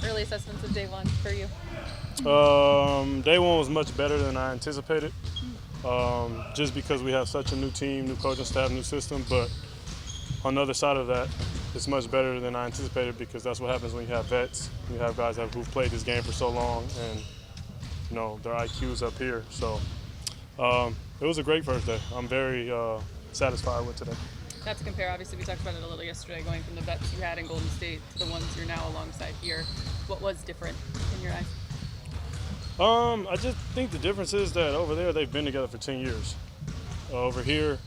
Early assessments of day one for you? Day one was much better than I anticipated, just because we have such a new team, new coaching staff, new system. But on the other side of that, it's much better than I anticipated because that's what happens when you have vets. You have guys who've played this game for so long, and their IQ's up here. So it was a great first day. I'm very satisfied with today. Not to compare, obviously we talked about it a little yesterday, going from the vets you had in Golden State to the ones you're now alongside here. What was different in your eyes? I just think the difference is that over there they've been together for 10 years. Over here,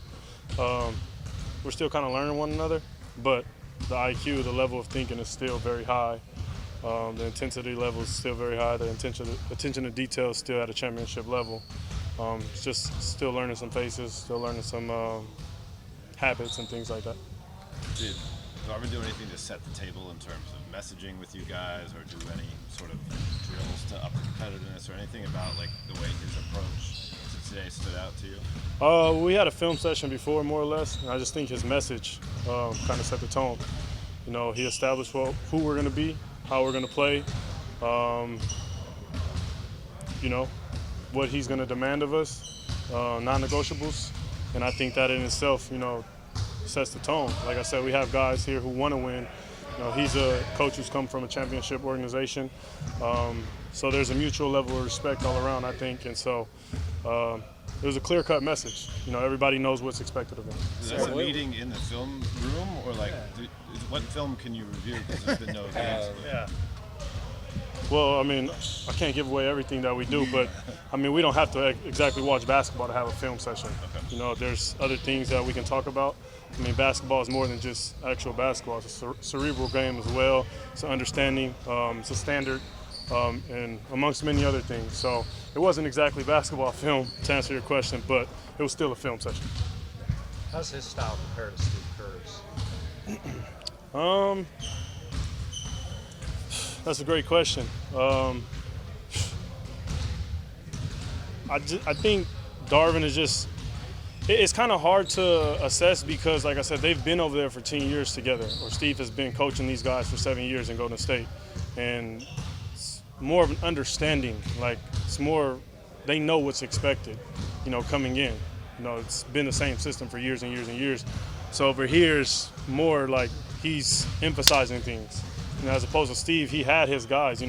we're still kind of learning one another, but the IQ, the level of thinking is still very high. The intensity level is still very high. The attention to detail is still at a championship level. It's just still learning some faces, still learning some habits and things like that. Did Darvin do anything to set the table in terms of messaging with you guys, or do any sort of drills to up the competitiveness, or anything about like the way his approach to today stood out to you? We had a film session before, more or less, and I just think his message kind of set the tone. He established who we're going to be, how we're going to play, what he's going to demand of us, non-negotiables. And I think that in itself, sets the tone. Like I said, we have guys here who want to win. He's a coach who's come from a championship organization. So there's a mutual level of respect all around, I think. And so it was a clear-cut message. Everybody knows what's expected of them. Is that a meeting in the film room, or what film can you review because there's been no games? Well, I can't give away everything that we do, but we don't have to exactly watch basketball to have a film session. Okay. There's other things that we can talk about. Basketball is more than just actual basketball. It's a cerebral game as well. It's an understanding. It's a standard, and amongst many other things. So it wasn't exactly basketball film, to answer your question, but it was still a film session. How's his style compare to Steve Kerr's? That's a great question. I think Darvin is just – it's kind of hard to assess because, like I said, they've been over there for 10 years together, or Steve has been coaching these guys for 7 years in Golden State. And it's more of an understanding. It's more – they know what's expected, coming in. It's been the same system for years and years and years. So over here is more like he's emphasizing things. As opposed to Steve, he had his guys.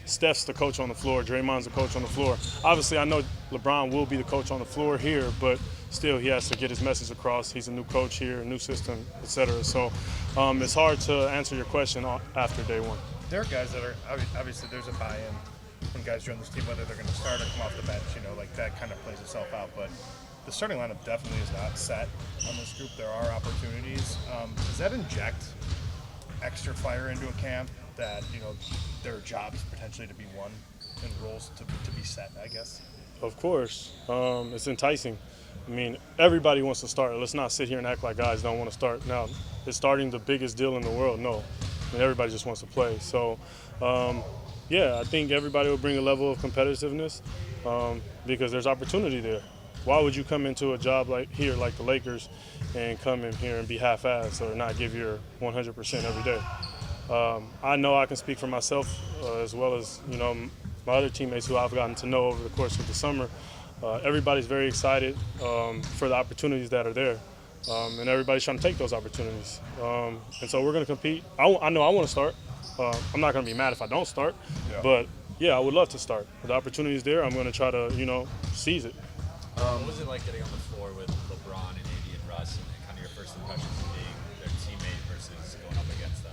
Steph's the coach on the floor, Draymond's the coach on the floor. Obviously, I know LeBron will be the coach on the floor here, but still he has to get his message across. He's a new coach here, a new system, etc. So it's hard to answer your question after day one. There are guys that are obviously there's a buy-in when guys join this team, whether they're going to start or come off the bench. That kind of plays itself out. But the starting lineup definitely is not set on this group. There are opportunities. Does that inject extra fire into a camp that there are jobs potentially to be won and roles to be set, I guess? Of course. It's enticing. Everybody wants to start. Let's not sit here and act like guys don't want to start. Now, is starting the biggest deal in the world? No. Everybody just wants to play. So, I think everybody will bring a level of competitiveness because there's opportunity there. Why would you come into a job like the Lakers, and come in here and be half-assed or not give your 100% every day? I know I can speak for myself as well as my other teammates who I've gotten to know over the course of the summer. Everybody's very excited for the opportunities that are there, and everybody's trying to take those opportunities. And so we're going to compete. I know I want to start. I'm not going to be mad if I don't start, but I would love to start. The opportunity's there. I'm going to try to seize it. What was it like getting on the floor with LeBron and AD and Russ, and kind of your first impressions of being their teammate versus going up against them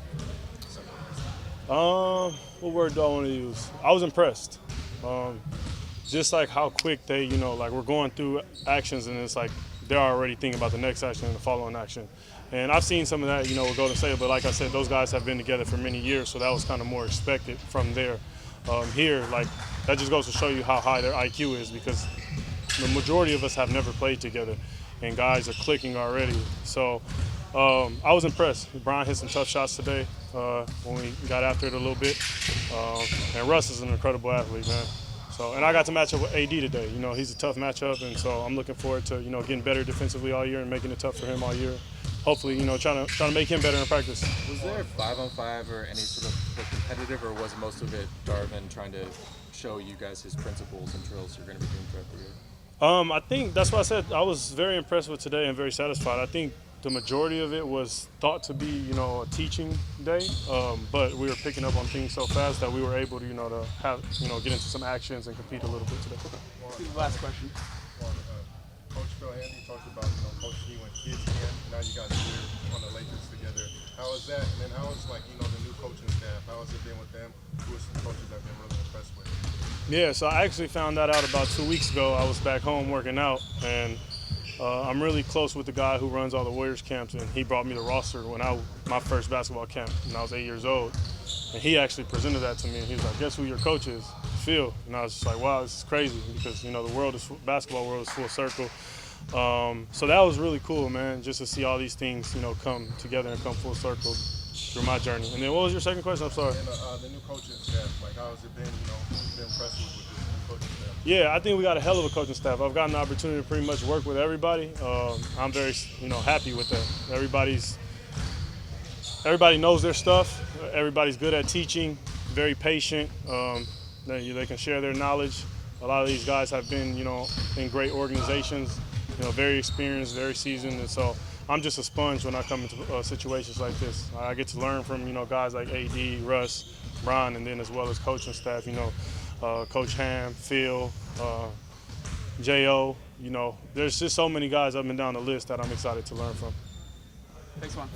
for some reason? What word do I want to use? I was impressed. Just like how quick they, we're going through actions and it's like they're already thinking about the next action and the following action. And I've seen some of that, with Golden State, but like I said, those guys have been together for many years, so that was kind of more expected from there. Here, that just goes to show you how high their IQ is because the majority of us have never played together, and guys are clicking already. So I was impressed. Brian hit some tough shots today when we got after it a little bit. And Russ is an incredible athlete, man. So, and I got to match up with AD today. He's a tough matchup, and so I'm looking forward to, getting better defensively all year and making it tough for him all year. hopefully, trying to make him better in practice. Was there 5-on-5 or any sort of competitive, or was most of it Darvin trying to show you guys his principles and drills you're going to be doing throughout the year? I think that's why I said I was very impressed with today and very satisfied. I think the majority of it was thought to be, a teaching day, but we were picking up on things so fast that we were able to, to have, get into some actions and compete a little bit today. Last question. Coach Phil Handy talked about, coaching you when kids can. Now you guys are here on the Lakers together. How is that? And then how is, the new coaching staff? How has it been with them? Who are some coaches I've been really impressed with? Yeah, so I actually found that out about 2 weeks ago. I was back home working out, and I'm really close with the guy who runs all the Warriors camps, and he brought me the roster when my first basketball camp when I was 8 years old. And he actually presented that to me, and he was like, "Guess who your coach is? Phil." And I was just like, "Wow, this is crazy," because the basketball world is full circle. So that was really cool, man, just to see all these things, come together and come full circle through my journey. And then what was your second question? I'm sorry. And the new coaching staff, how has it been? You've been impressed with this new coaching staff? Yeah, I think we got a hell of a coaching staff. I've gotten the opportunity to pretty much work with everybody. I'm very, happy with that. Everybody knows their stuff. Everybody's good at teaching, very patient. They can share their knowledge. A lot of these guys have been, in great organizations, very experienced, very seasoned. And so I'm just a sponge when I come into situations like this. I get to learn from, guys like AD, Russ, Brian, and then as well as coaching staff, Coach Ham, Phil, J.O. There's just so many guys up and down the list that I'm excited to learn from. Thanks, Juan.